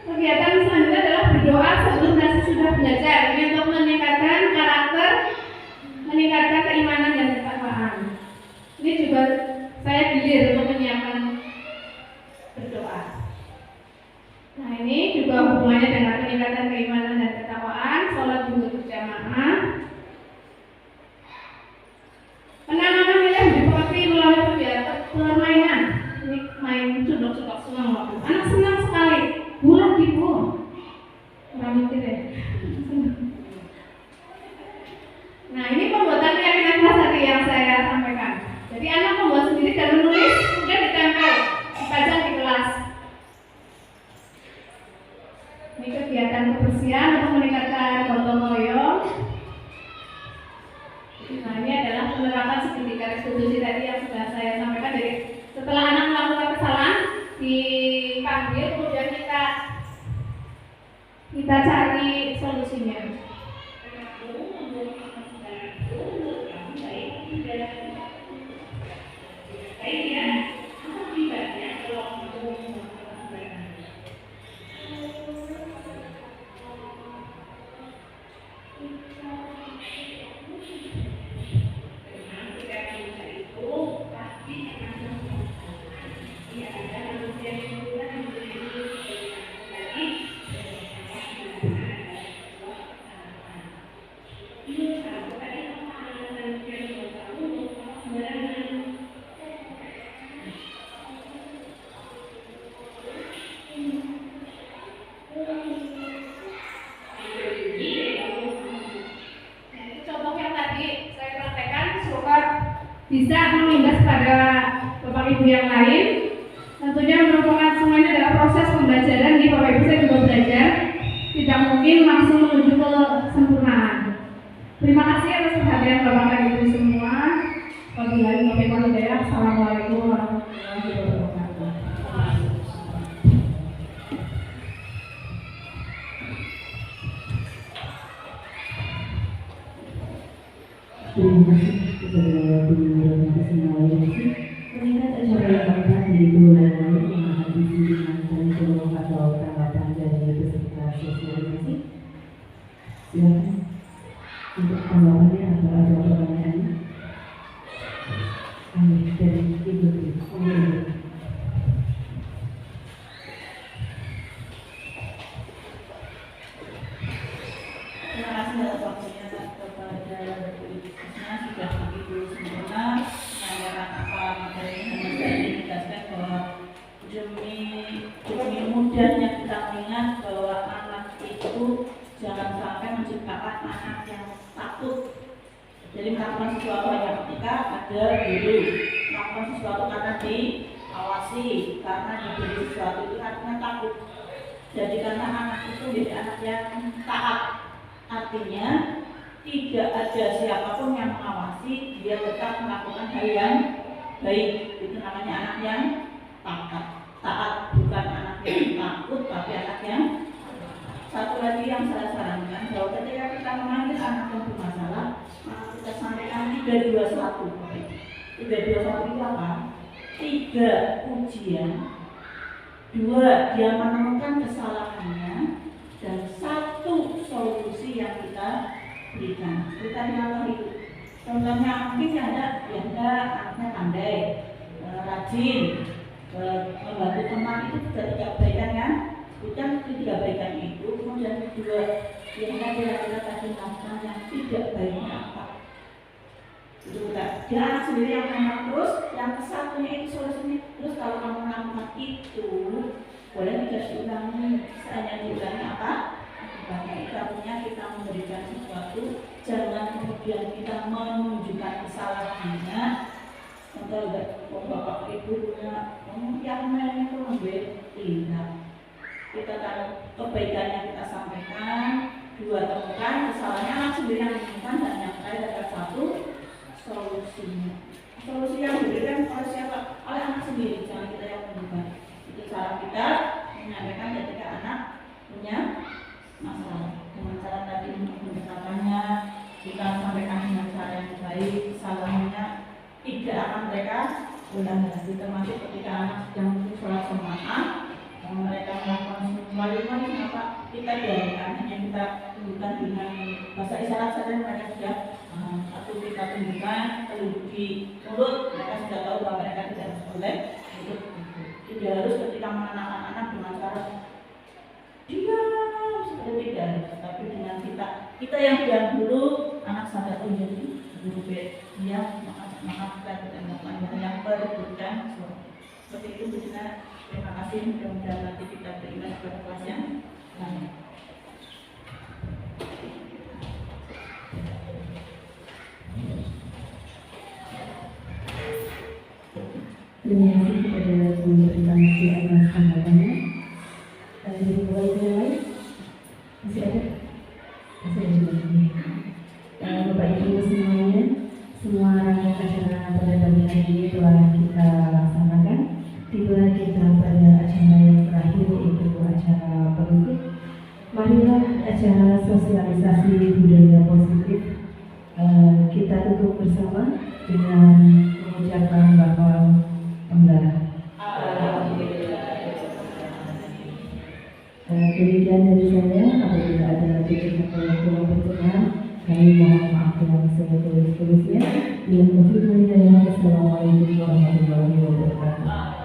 Kegiatan selanjutnya adalah berdoa sebelum dan sesudah belajar. Ini untuk meningkatkan karakter, meningkatkan keimanan dan ketakwaan. Ini juga saya gilir untuk menyiapkan berdoa. Nah, ini juga hubungannya dengan peningkatan keimanan dan ketakwaan. Sholat juga berjamaah. Penanaman nilai dimengerti melalui kegiatan permainan. Ini main cudok-cudok senang waktu. Anak senang sekali. Bulan ibu, nggak mikir ya. Nah, ini pembuatan keyakinan kelas tadi yang saya sampaikan. Jadi anak membuat sendiri dan menulis, kemudian ditempel, dipajang di kelas. Ini kegiatan kebersihan untuk meningkatkan gotong royong. Nah, ini adalah penerapan seperti restitusi tadi yang sudah saya sampaikan. Jadi setelah anak melakukan kesalahan, dipanggil, kemudian kita cari solusinya. Bisa mengimbas pada Bapak Ibu yang lain. Tentunya merupakan semuanya adalah proses pembelajaran. Di Bapak Ibu saya juga belajar, tidak mungkin langsung menuju ke sempurnaan. Terima kasih atas perhatian Bapak dan Ibu semua. Wabillahi taufiq wal hidayah. Assalamualaikum warahmatullahi wabarakatuh. Terima kasih kepada guru dan semua yang meningkat acara yang keempat di bulan ini yang akan diisi dengan kurikulum atau tanggapan dari peserta sosialisasi. Silakan untuk tanggapannya atau ada pertanyaannya. Amin dari Ibu. Terima kasih atas waktunya kepada sudah begitu sempurna melakukan sesuatu hanya ketika ada guru, melakukan sesuatu karena diawasi, karena diberi sesuatu itu artinya takut. Jadi karena anak itu menjadi anak yang taat, artinya tidak ada siapapun yang mengawasi, dia tetap melakukan hal yang baik. Itu namanya anak yang taat, bukan anak yang takut, tapi anak yang. Satu lagi yang saya sarankan, bahwa ketika kita memanggil anak yang bermasalah, maka kita sampaikan 321. 321 itu apa? 3 ujian, 2 dia menemukan kesalahannya, dan 1 solusi yang kita berikan. Kita bilang itu. Contohnya mungkin ada anaknya pandai, rajin, membantu teman, itu sudah 3 kebaikan kan? Bukan 3 kebaikan itu, kemudian 2 yang kira-kira tadi melakukan yang tidak baiknya apa? Itu dia anak sendiri yang memang terus, yang kesatunya itu solusinya. Terus kalau kamu melakukan itu, boleh tidak diulangi, hanya diulangi apa? Akibatnya itu artinya kita memberikan sesuatu, jangan kemudian kita menunjukkan kesalahannya. Contoh bapak ibu punya, yang main itu ambil lihat. Kita tahu kebaikannya kita sampaikan, 2 temukan kesalahannya, anak sendiri yang menemukan, dan yang ada 1 solusinya. Solusi yang diberikan oleh siapa? Oleh anak sendiri, jangan kita yang menunjukkan. Itu cara kita menyampaikan ketika anak punya masalah. Dengan cara tadi pendekatannya kita sampaikan dengan cara yang baik, kesalahannya tidak akan mereka ulang lagi, termasuk ketika anak yang sholat jamaah. Mereka melakukan wali-wali, kenapa kita biarkan, hanya kita tunjukkan dengan bahasa isyarat saja. Mereka sudah satu kita tunjukkan di mulut, mereka sudah tahu bahwa mereka tidak boleh itu. Tidak harus ketika menenangkan anak dengan cara diam seperti tidak, tapi dengan kita yang diam dulu, anak sadar menjadi guru dia maka kita tidak melakukan yang berbukan seperti itu. Bisa. Terima kasih, mudah-mudahan nanti kita beriman kepada kelas yang lain. Terima kasih kepada guru instansi atas tanggapannya. Dari mulai lain masih ada? Masih ada juga ini. Bapak Ibu semuanya, semua rangkaian acara pada pagi hari ini telah kita laksanakan. Tiba kita pada acara yang terakhir, yaitu acara penutup. Marilah acara sosialisasi budaya positif kita tutup bersama dengan mengucapkan lafal pembelaan. Demikian dari saya. Apabila ada titik atau kurang berkenan, kami mohon maaf yang sebetulnya. Assalamualaikum warahmatullahi wabarakatuh.